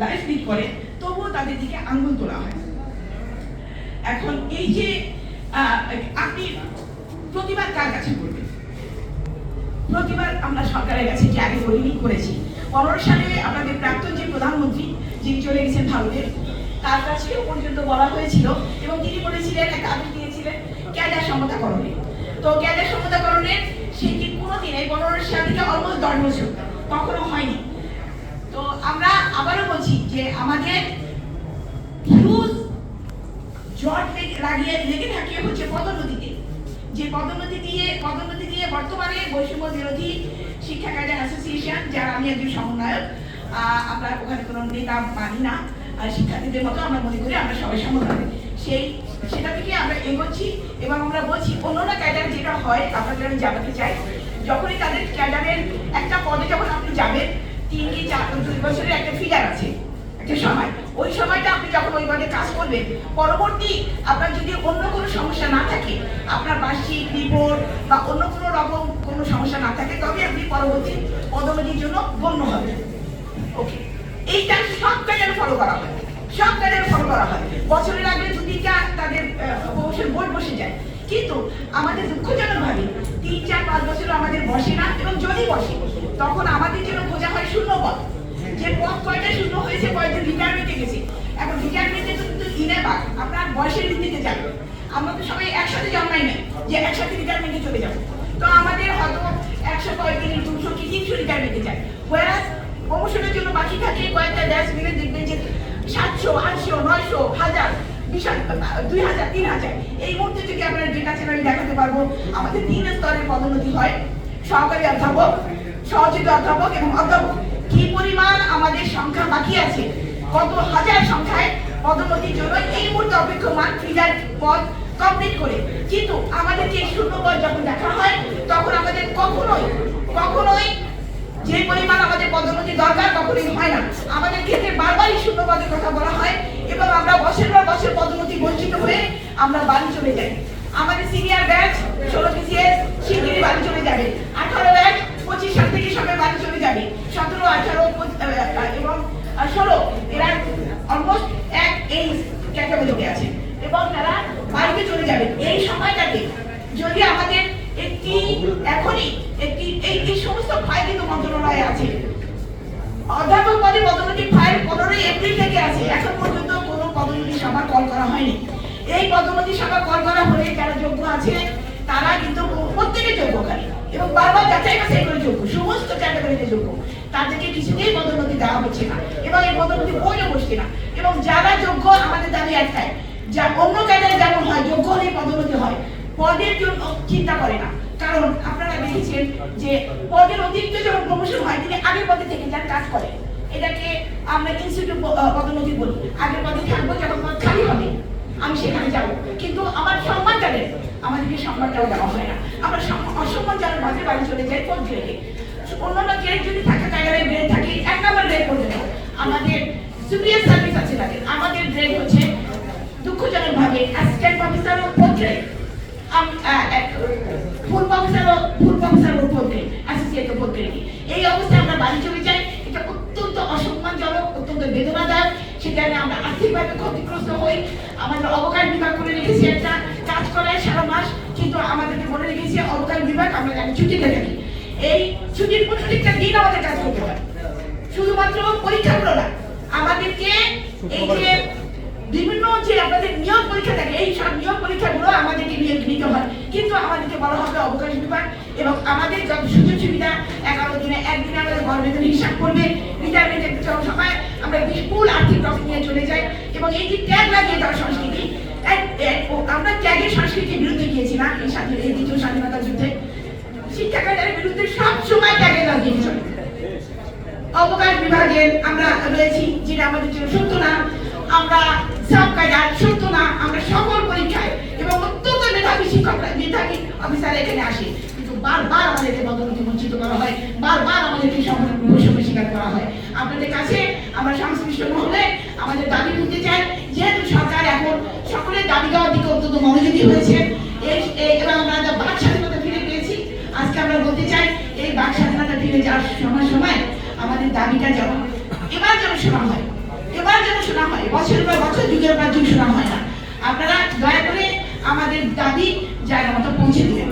Life lead করে, তবুও তাদের দিকে আঙ্গুল তোলা হয়। এখন এই যে আপনি প্রতিবাদ কার কাছে করবেন? প্রতিবাদ আমরা সরকারের কাছে যে আগে করেছি। 15 সালে আমাদের প্রাক্তন যে প্রধানমন্ত্রী যিনি চলে গেছেন ভারতের, তার কাছে পর্যন্ত বলা হয়েছিল এবং তিনি বলেছিলেন, একটা আদেশ দিয়েছিলেন ক্যাডার সমতাকরণে। তো ক্যাডার সমতাকরণের সেটি কোনোদিন এই 15 সাল থেকে অলমোস্ট 10 বছর কখনো হয়নি। তো আমরা আবারও বলছি যে আমাদের হিউজ জট লেগে থাকে হচ্ছে পদোন্নতিতে, যে পদোন্নতি দিয়ে বর্তমানে বৈষম্য বিরোধী শিক্ষা ক্যাডার অ্যাসোসিয়েশন, যারা আমি একজন সমন্বয়ক, আমরা ওখানে কোনো নেতা মানি না, শিক্ষার্থীদের মতো আমরা মনে করি আমরা সবাই সমন্বয়, সেটা থেকে আমরা এগোচ্ছি এবং আমরা বলছি অন্যান্য ক্যাডার যেটা হয়, আপনাদের আমি জানাতে চাই, যখনই তাদের ক্যাডারের একটা পদে যখন আপনি যাবেন 3 কি 4 বছরের একটা ফিগার আছে, একটা সময়, ওই সময়টা আপনি যখন ওই পদে কাজ করবেন, পরবর্তী আপনার যদি অন্য কোনো সমস্যা না থাকে, আপনার বার্ষিক রিপোর্ট বা অন্য কোনো রকম কোনো সমস্যা না থাকে, তবে আপনি পরবর্তী পদোন্নতির জন্য গণ্য হবেন। ওকে, এইটা সব ক্যাডারে ফলো করা হয়, সব ক্যাডারে ফলো করা হয়। বছরের আগে 2-3টা তাদের প্রমোশন বোর্ড বসে যায়, কিন্তু আমাদের দুঃখজনকভাবে 3-4-5 বছর আমাদের বসে না, এবং যদি বসে তখন আমাদের জন্য খোঁজা হয় শূন্য পদ। যে পদ কয়টা শূন্য হয়েছে, কয়েকজন রিটায়ারমেন্টে গেছে। এখন রিটায়ারমেন্টে কিন্তু ইনেবার আপনার বয়সের ভিত্তিতে যাবে, আমরা তো সবাই একসাথে জন্মাই নাই যে একসাথে রিটায়ারমেন্টে চলে যাবো। তো আমাদের হয়তো 100 কয়েকদিন 200 কি 300 রিটায়ারমেন্টে যায়, ওয়ারাস প্রমোশনের জন্য বাকি থাকে কয়েকটা ড্যাশ মিলে দেখবেন যে 700, 800, 900, 1000, 2000, 3000। এই মুহূর্তে যদি আপনার ডেটা ছিল আমি দেখাতে পারবো, আমাদের 3 স্তরের পদোন্নতি হয়: সহকারী অধ্যাপক, সহযোগী অধ্যাপক এবং অধ্যাপক। কি পরিমাণ আমাদের সংখ্যা বাকি আছে, কত হাজার সংখ্যায় পদোন্নতির জন্য এই মুহূর্তে অপেক্ষমান ফিগার পদ কমপ্লিট করে। কিন্তু আমাদেরকে শূন্য পদ যখন দেখা হয়, তখন আমাদের কখনোই যে পরিমাণ আমাদের পদোন্নতি দরকার কখনোই হয় না। আমাদের ক্ষেত্রে বারবারই শূন্য পদের কথা বলা হয় এবং আমরা বছর পর বছর পদোন্নতি বঞ্চিত হয়ে আমরা বাড়ি চলে যাই। আমাদের সিনিয়র ব্যাচ 16 BCS শিগগিরই বাড়ি চলে যাবে, 18 ব্যাচ 25 সাল থেকে সবাই বাড়ি চলে যাবে, 17, 18 এবং 16 এরা অলমোস্ট এই ক্যাটাগরিতে আছে এবং তারা বাড়িতে চলে যাবে। এই সময়টাকে যদি আমাদের এখনই এই সমস্ত ফাইল কিন্তু মন্ত্রণালয়ে আছে, অধ্যাপক পদে পদোন্নতি ফাইল 15 এপ্রিল থেকে আছে, এখন পর্যন্ত কোনো পদোন্নতি সভা কল করা হয়নি। এই পদোন্নতি সভা কল করা হলে যারা যোগ্য আছে তারা কিন্তু প্রত্যেকে যোগ্যকারী এবং বারবার যাচাই বাছাই করে যোগ্য, সমস্ত ক্যাটাগরিতে যোগ্য, তাদেরকে কিছুতেই পদোন্নতি দেওয়া হচ্ছে না এবং এই পদোন্নতি বইও বসছে না। এবং যারা যোগ্য, আমাদের দাবি একটাই, যা অন্য ক্যাডারে যেমন হয় যোগ্য হলেই পদোন্নতি হয়, পদের জন্য চিন্তা করে না। কারণ আপনারা দেখেছেন যে পদের অতিরিক্ত যখন প্রমোশন হয়, তিনি আগের পদে থেকে যান কাজ করে, এটাকে আমরা ইনস্টিটিউট পদোন্নতি বলি। আগের পদে থাকবো, যখন পদ খালি হবে আমি সেখানে যাবো, কিন্তু আমার সম্মান জানেন, আমাদেরকে সম্মানটাও দেওয়া হয় না। আমরা অসম্মানজনক ভাবে বাড়ি চলে যাই পদ গ্রেডে। অন্যান্য গ্রেড যদি থাকে, ক্যাডারের গ্রেড থাকে 1 নম্বর গ্রেড করতে হবে। আমাদের সুপিরিয়র সার্ভিস আছে তাদের, আমাদের গ্রেড হচ্ছে দুঃখজনক ভাবে অ্যাসিস্ট্যান্ট প্রফেসর ও পদ গ্রেড, ফুল প্রফেসর ও পদ গ্রেড, অ্যাসোসিয়েট ও পদ গ্রেড। এই অবস্থায় আমরা বাড়ি চলে যাই, এটা অত্যন্ত অসম্মানজনক, অত্যন্ত বেদনাদায়ক। সেখানে আমরা আর্থিকভাবে ক্ষতিগ্রস্ত হই। আমাদের অবকাশ বিভাগ করে রেখেছি, একটা কাজ করায় সারা মাস, কিন্তু আমাদেরকে বলে রেখেছি অবকাশ বিভাগ আমরা জানি ছুটিতে থাকি। এই ছুটির প্রত্যেকটা দিন আমাদের কাজ করতে হয়, শুধুমাত্র পরীক্ষাগুলো না, আমাদেরকে এই যে বিভিন্ন যে আপনাদের নিয়োগ পরীক্ষা থাকে, এই সব নিয়োগ পরীক্ষাগুলো আমাদেরকে নিতে হয়, কিন্তু আমাদেরকে বলা হবে অবকাশ বিভাগ এবং আমাদের যত সুযোগ সুবিধা 11 দিনে একদিনে আমাদের গড়বেতন হিসাব করবে, রিটায়ারমেন্টের সময় আমরা বিপুল আর্থিক লস নিয়ে চলে যাই। এবং এই যে ট্যাগ লাগিয়ে দেওয়ার সংস্কৃতি, আমরা ট্যাগের সংস্কৃতির বিরুদ্ধে গিয়েছিলাম এই দ্বিতীয় স্বাধীনতা যুদ্ধে। শিক্ষা ক্যাডারের বিরুদ্ধে সব সময় ট্যাগে লাগিয়ে চলে। অবকাশ বিভাগের আমরা রয়েছি, যেটা আমাদের জন্য সত্য না, আমরা সব ক্যাডার সত্য না, আমরা সকল পরীক্ষায় এবং অত্যন্ত মেধাবী শিক্ষকরা, মেধাবী অফিসার এখানে আসে, কিন্তু বারবার আমাদেরকে পদোন্নতি বঞ্চিত করা হয়, বারবার আমাদেরকে বৈষম্য স্বীকার করা হয়। আপনাদের কাছে আমরা সংশ্লিষ্ট মহলে আমাদের দাবি তুলতে চাই, যেহেতু সরকার এখন সকলের দাবি দেওয়ার দিকে অত্যন্ত মনোযোগী হয়েছে এবং আমরা বাক স্বাধীনতা ফিরে পেয়েছি, আজকে আমরা বলতে চাই এই বাক স্বাধীনতা ফিরে যাওয়ার সময় আমাদের দাবিটা যেমন এবার যেন শোনা হয়, বারবার যেন শোনা হয়, বছরের পর বছর, যুগের পর যুগ শোনা হয় না। আপনারা দয়া করে আমাদের দাবি জায়গা মতো পৌঁছে দিবেন।